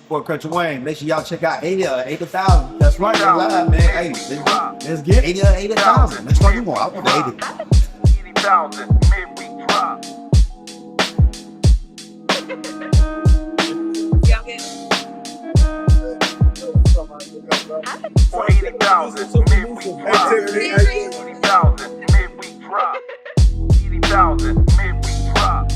for Country Wayne. Make sure y'all check out 80,000. That's right, we're live, man. Hey, let's get 80,000. Let's fucking go. I want the 80,000 midweek drop. For 80,000 midweek drop. 80,000 midweek drop. 80,000 midweek drop.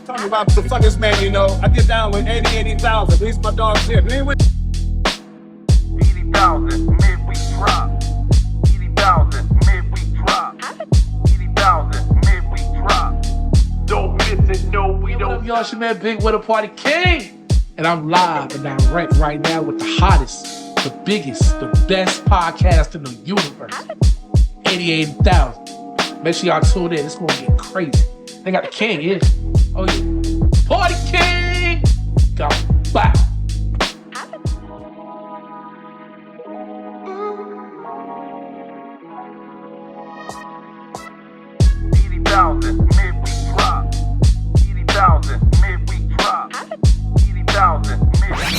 Talking about the fuckest man, you know. I get down with 80,000. These my dogs here. 80,000 midweek drop. 80,000 midweek drop. 80,000 midweek drop. Don't miss it, no, we What don't. up, y'all? It's your man Big with a Party King. And I'm live and direct right now with the hottest, the biggest, the best podcast in the universe. 88,000. Make sure y'all tune in. It's gonna get crazy. They got the king here. Oh yeah. Party King! Go bow. Midweek drop. 80,000 midweek drop. 80,000 midweek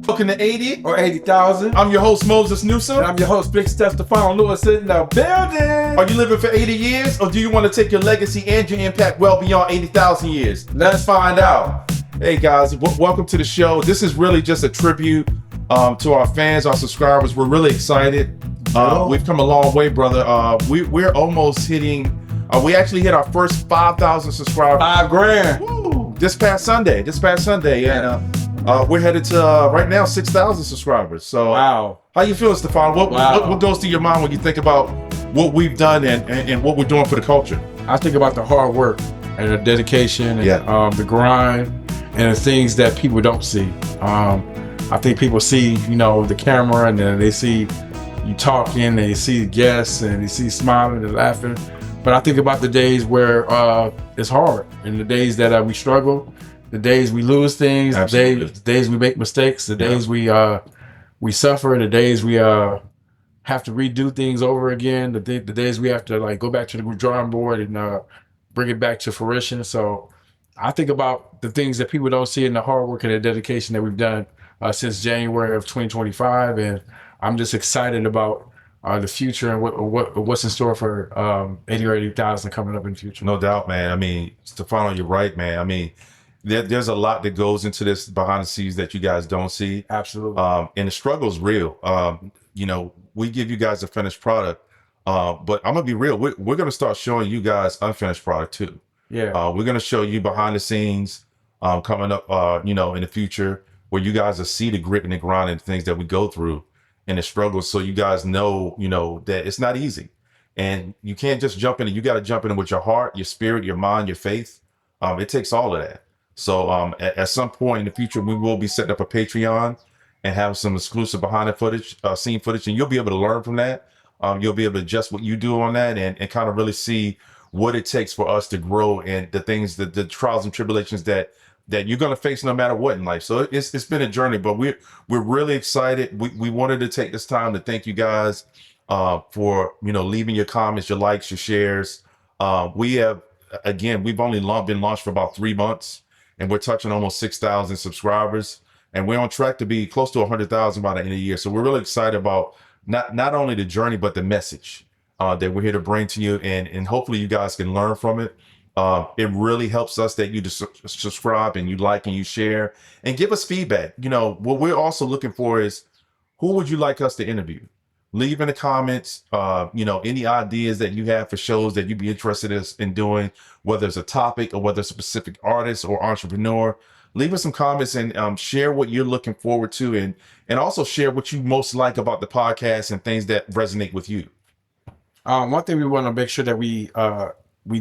Welcome to 80 or 80,000. I'm your host, Moses Newsom. And I'm your host, Big Steph Lewis, in the building. Are you living for 80 years, or do you want to take your legacy and your impact well beyond 80,000 years? Let's find out. Hey guys, welcome to the show. This is really just a tribute to our fans, our subscribers. We're really excited. We've come a long way, brother. We're almost hitting, we actually hit our first 5,000 subscribers. $5,000. Woo! This past Sunday. And we're headed to, right now, 6,000 subscribers. So, Wow. How you feeling, Stefan? What goes through your mind when you think about what we've done and what we're doing for the culture? I think about the hard work and the dedication and the grind and the things that people don't see. I think people see, the camera, and then they see you talking, they see guests, and they see smiling and laughing. But I think about the days where it's hard, and the days that we struggle, the days we lose things, the days we make mistakes, the days we suffer, the days we have to redo things over again, the days we have to go back to the drawing board and bring it back to fruition. So I think about the things that people don't see in the hard work and the dedication that we've done since January of 2025, and I'm just excited about the future and what's in store for 80 or 80,000 coming up in the future. No doubt, man. I mean, Stefano, you're right, man. I mean, there's a lot that goes into this behind the scenes that you guys don't see. Absolutely. And the struggle is real. We give you guys a finished product, but I'm gonna be real. We're gonna start showing you guys unfinished product too. Yeah. We're gonna show you behind the scenes coming up, in the future, where you guys will see the grit and the grind and the things that we go through and the struggles, so you guys know, that it's not easy, and you can't just jump in. You got to jump in with your heart, your spirit, your mind, your faith. It takes all of that. So at some point in the future, we will be setting up a Patreon and have some exclusive behind the footage, scene footage, and you'll be able to learn from that. You'll be able to adjust what you do on that and kind of really see what it takes for us to grow and the things, the trials and tribulations that you're going to face no matter what in life. So it's been a journey, but we're really excited. We wanted to take this time to thank you guys for, leaving your comments, your likes, your shares. We've only been launched for about 3 months, and we're touching almost 6,000 subscribers, and we're on track to be close to 100,000 by the end of the year. So we're really excited about not only the journey, but the message that we're here to bring to you, and hopefully you guys can learn from it. It really helps us that you subscribe and you like and you share and give us feedback. What we're also looking for is, who would you like us to interview? Leave in the comments, any ideas that you have for shows that you'd be interested in doing, whether it's a topic or whether it's a specific artist or entrepreneur. Leave us some comments and share what you're looking forward to, and also share what you most like about the podcast and things that resonate with you. One thing we want to make sure that we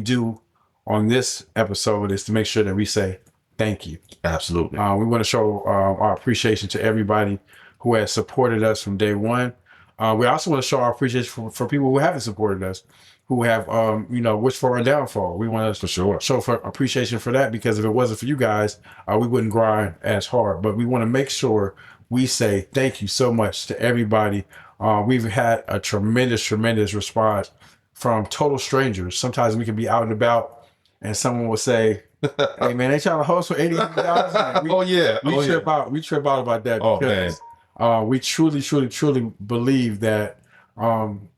do on this episode is to make sure that we say thank you. Absolutely. We want to show our appreciation to everybody who has supported us from day one. We also want to show our appreciation for people who haven't supported us, who have, wished for our downfall. We want to show for appreciation for that, because if it wasn't for you guys, we wouldn't grind as hard. But we want to make sure we say thank you so much to everybody. We've had a tremendous response from total strangers. Sometimes we can be out and about, and someone will say, "Hey man, they trying to host for 88,000." Oh yeah. We trip out. We trip out about that Oh, because we truly believe that and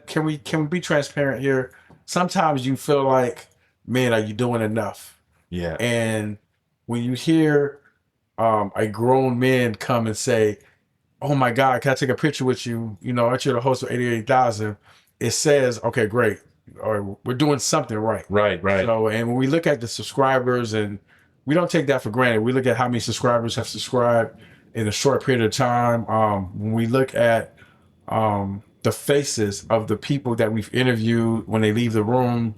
can we be transparent here? Sometimes you feel like, man, are you doing enough? Yeah. And when you hear a grown man come and say, "Oh my God, can I take a picture with you? Aren't you the host of 88,000?" It says, okay, great. Or we're doing something right. Right. So, and when we look at the subscribers, and we don't take that for granted, we look at how many subscribers have subscribed in a short period of time. When we look at the faces of the people that we've interviewed when they leave the room,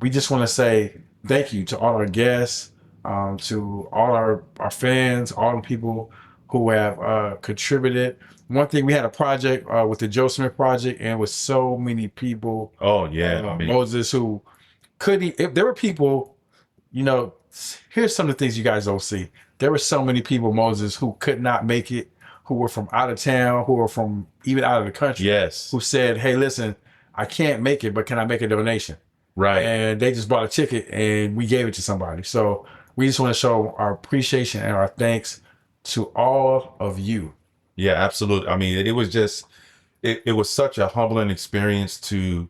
we just want to say thank you to all our guests, to all our fans, all the people who have contributed. One thing, we had a project with the Joe Smith Project, and with so many people. Oh yeah, Moses, who couldn't. If there were people, here's some of the things you guys don't see. There were so many people, Moses, who could not make it, who were from out of town, who were from even out of the country. Yes. Who said, "Hey, listen, I can't make it, but can I make a donation?" Right. And they just bought a ticket, and we gave it to somebody. So we just want to show our appreciation and our thanks to all of you. Yeah, absolutely. I mean, it was just, it was such a humbling experience to,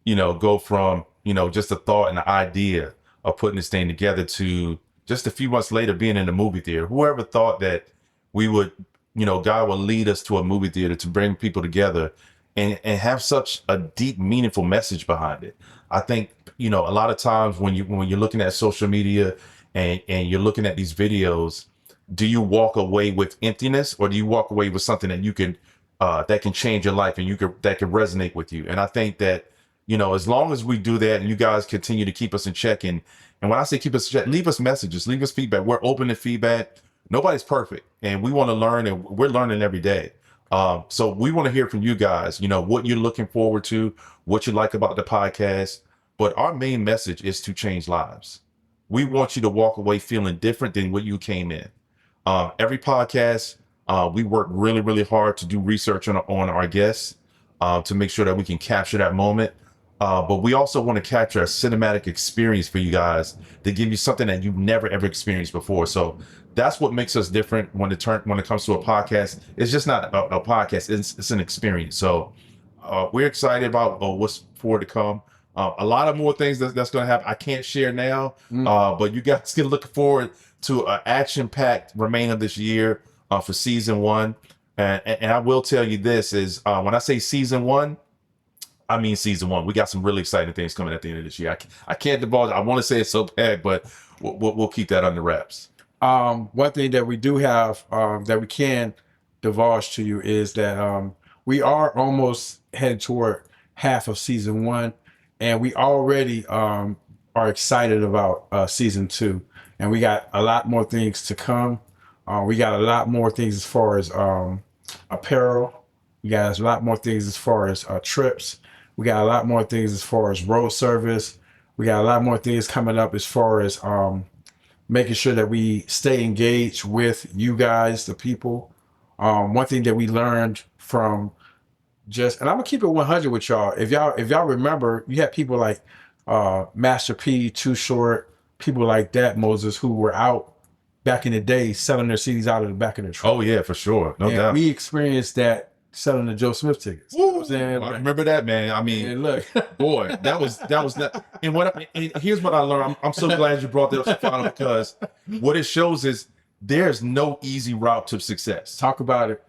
go from, just a thought and the idea of putting this thing together to just a few months later being in the movie theater. Whoever thought that we would, God would lead us to a movie theater to bring people together and have such a deep, meaningful message behind it. I think, a lot of times when you're looking at social media and you're looking at these videos, do you walk away with emptiness, or do you walk away with something that you can that can change your life and that can resonate with you? And I think that, as long as we do that and you guys continue to keep us in check, and when I say keep us in check, leave us messages, leave us feedback. We're open to feedback. Nobody's perfect, and we want to learn, and we're learning every day. So we want to hear from you guys, what you're looking forward to, what you like about the podcast. But our main message is to change lives. We want you to walk away feeling different than what you came in. Every podcast, we work really, really hard to do research on our guests to make sure that we can capture that moment. But we also want to capture a cinematic experience for you guys to give you something that you've never, ever experienced before. So that's what makes us different when it comes to a podcast. It's just not a podcast. It's an experience. So we're excited about what's forward to come. A lot of more things that's going to happen. I can't share now, but you guys can look forward to an action-packed remainder of this year for season 1. And I will tell you this is when I say season 1, I mean season 1. We got some really exciting things coming at the end of this year. I can't divulge. I want to say it so bad, but we'll keep that under wraps. One thing that we do have that we can divulge to you is that we are almost headed toward half of season 1, and we already are excited about season 2. And we got a lot more things to come. We got a lot more things as far as apparel. We got a lot more things as far as trips. We got a lot more things as far as road service. We got a lot more things coming up as far as making sure that we stay engaged with you guys, the people. One thing that we learned from and I'm gonna keep it 100 with y'all. If y'all remember, you had people like Master P, Too Short, people like that, Moses, who were out back in the day selling their CDs out of the back of their truck. Oh yeah, for sure, no doubt. We experienced that selling the Joe Smith tickets. You know what I'm saying? I remember that, man. I mean, and look, boy, that was that. And here's what I learned. I'm so glad you brought that up, Stefano, because what it shows is there's no easy route to success. Talk about it.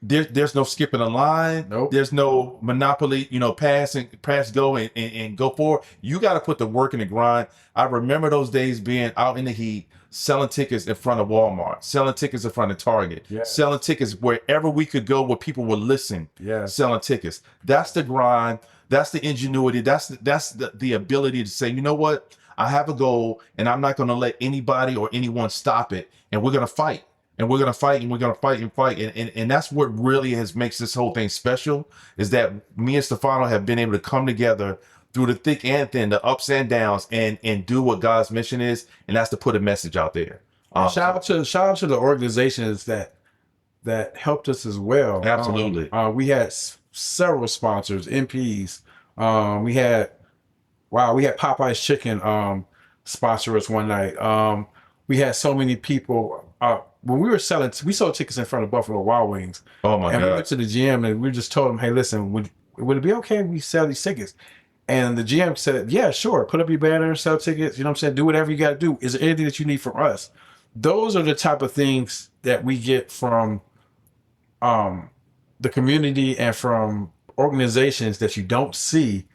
There's no skipping a line. Nope. There's no monopoly, pass, go and go forward. You got to put the work in the grind. I remember those days being out in the heat, selling tickets in front of Walmart, selling tickets in front of Target, selling tickets wherever we could go where people would listen, selling tickets. That's the grind. That's the ingenuity. That's the ability to say, you know what? I have a goal, and I'm not going to let anybody or anyone stop it. And we're going to fight, and we're going to fight, and we're going to fight and fight. And that's what really makes this whole thing special, is that me and Stefano have been able to come together through the thick and thin, the ups and downs, and do what God's mission is, and that's to put a message out there. Shout out to the organizations that helped us as well. Absolutely. We had several sponsors, MPs. We had Popeye's Chicken sponsor us one night. We had so many people. When we sold tickets in front of Buffalo Wild Wings. Oh my and God. we went to the GM and we just told them, hey, listen, would it be okay if we sell these tickets? And the GM said, yeah, sure. Put up your banner, sell tickets. You know what I'm saying? Do whatever you got to do. Is there anything that you need from us? Those are the type of things that we get from the community and from organizations that you don't see.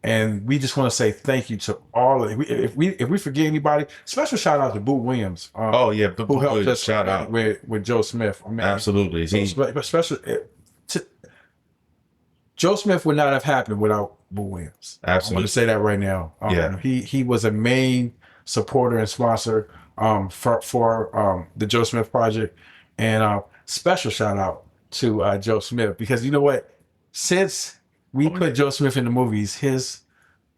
And we just want to say thank you to all of it. If we forget anybody, special shout out to Boo Williams. Oh yeah, who helped us shout out with Joe Smith. I mean, absolutely. Joe Smith would not have happened without Boo Williams. Absolutely. I want to say that right now. Yeah. He was a main supporter and sponsor for the Joe Smith project, and special shout out to Joe Smith, because you know what, since we put Joe Smith in the movies, his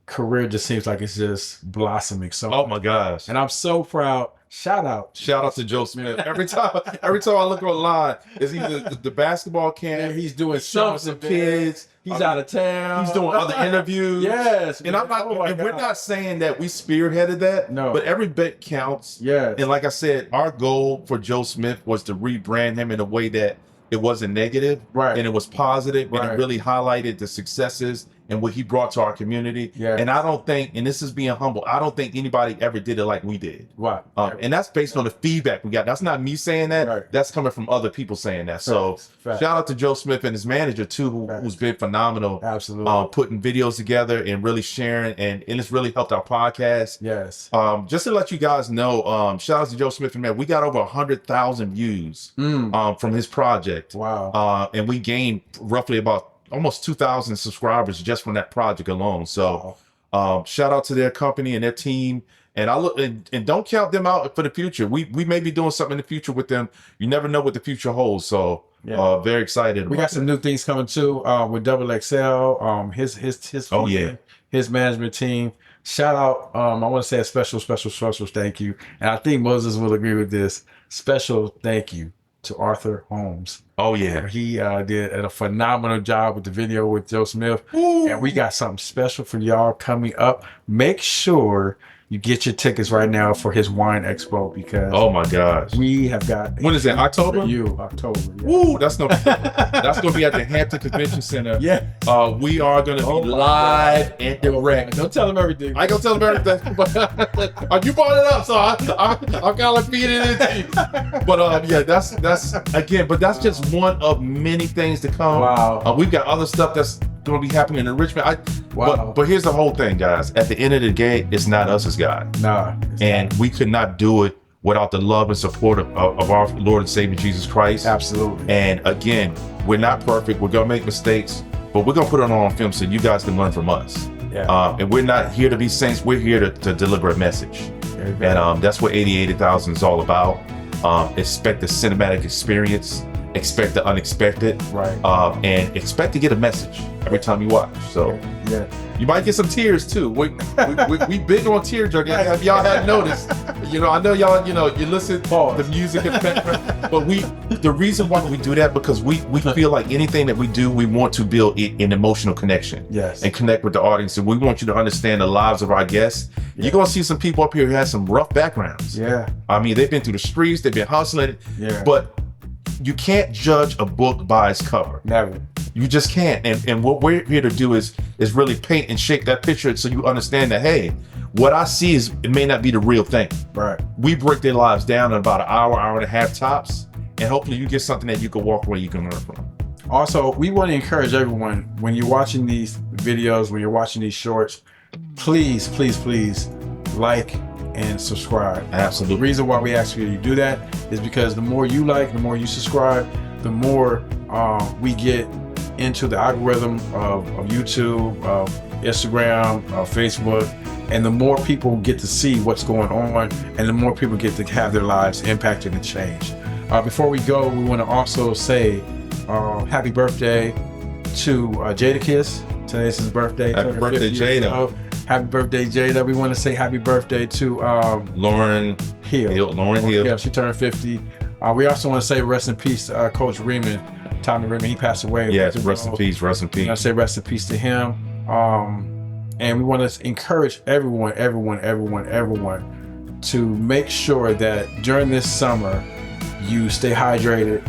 career just seems like it's just blossoming. So, oh my gosh! And I'm so proud. Shout out to Joe Smith. Every time I look online, it's either the basketball camp. He's doing showing some kids. He's out of town. He's doing other interviews. Yes, and I'm not. And we're not saying that we spearheaded that. No, but every bit counts. Yeah. And like I said, our goal for Joe Smith was to rebrand him in a way that it wasn't negative, right, and it was positive, right, and it really highlighted the successes and what he brought to our community. Yeah. And I don't think, and this is being humble, I don't think anybody ever did it like we did. Right. And that's based on the feedback we got. That's not me saying that. Right. That's coming from other people saying that. So shout out to Joe Smith and his manager too, who's been phenomenal. Absolutely. Putting videos together and really sharing, and it's really helped our podcast. Yes. Just to let you guys know, shout out to Joe Smith and man, we got over 100,000 views from his project. Wow. And we gained roughly about almost 2,000 subscribers just from that project alone. So shout out to their company and their team. And I look and don't count them out for the future. We may be doing something in the future with them. You never know what the future holds. So very excited. We got some new things coming too with Double XL. His management team. Shout out. I want to say a special thank you. And I think Moses will agree with this. Special thank you to Arthur Holmes. Oh yeah, he did a phenomenal job with the video with Joe Smith. Ooh. And we got something special for y'all coming up. Make sure you get your tickets right now for his wine expo, because oh my gosh, we have got. When is it? October? October. Yeah. Woo, that's gonna be at the Hampton Convention Center. Yeah. We are gonna be live and direct. Don't tell him everything. I ain't gonna tell him everything. But you brought it up, so I'm kind of feeding it into you. But yeah, that's again. But that's just one of many things to come. Wow. We've got other stuff that's gonna be happening in Richmond. But here's the whole thing, guys. At the end of the day, it's not us as God. Nah. And we could not do it without the love and support of our Lord and Savior Jesus Christ. Absolutely. And again, we're not perfect. We're gonna make mistakes, but we're gonna put it on film so you guys can learn from us. Yeah. And we're not here to be saints. We're here to deliver a message. And that's what 80,000 is all about. Expect the cinematic experience. Expect the unexpected, right? And expect to get a message every time you watch. So yeah. You might get some tears too. We big on tear jerking. Have y'all had noticed? You know, I know y'all. You know, you listen to the music and but the reason why we do that, because we feel like anything that we do, we want to build an emotional connection. Yes. And connect with the audience, and we want you to understand the lives of our guests. Yeah. You're gonna see some people up here who have some rough backgrounds. Yeah. I mean, they've been through the streets, they've been hustling. Yeah. But you can't judge a book by its cover. Never. You just can't. And what we're here to do is really paint and shape that picture so you understand that, hey, what I see it may not be the real thing. Right. We break their lives down in about an hour and a half tops, and hopefully you get something that you can walk away, you can learn from. Also, we want to encourage everyone, when you're watching these videos, when you're watching these shorts, please like and subscribe. Absolutely. The reason why we ask you to do that is because the more you like, the more you subscribe, the more we get into the algorithm of YouTube, of Instagram, of Facebook, and the more people get to see what's going on, and the more people get to have their lives impacted and changed. Before we go, we want to also say happy birthday to Jadakiss. Today's his birthday. Happy birthday, Jada. Happy birthday, Jada. We want to say happy birthday to Lauren Hill. Yeah, she turned 50. We also want to say rest in peace to Coach Reeman. Tommy Raymond, he passed away. Yes, You rest in know, peace, rest in and I peace. say rest in peace to him. And we want to encourage everyone to make sure that during this summer you stay hydrated,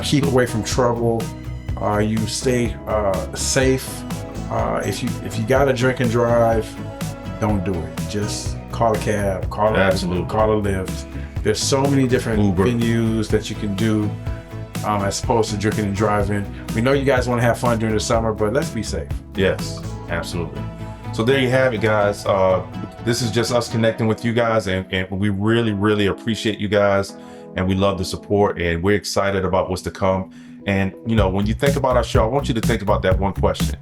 keep away from trouble, you stay safe. If you got to drink and drive, don't do it. Just call a cab, call a Lyft. There's so many different Uber. venues that you can do as opposed to drinking and driving. We know you guys want to have fun during the summer, but let's be safe. Yes, absolutely. So there you have it, guys. This is just us connecting with you guys, and we really appreciate you guys, and we love the support, and we're excited about what's to come. And when you think about our show, I want you to think about that one question.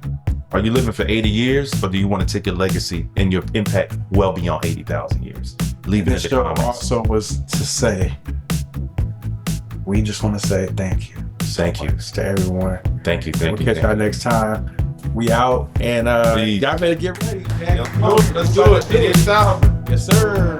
Are you living for 80 years, or do you want to take your legacy and your impact well beyond 80,000 years? Leave it in This the show comments. also was to say, we just want to say thank you. Thank you. To everyone. Thank you. We'll catch y'all next time. We out, and Please. y'all better get ready. Man. Let's do it. 88,000. Yes, sir.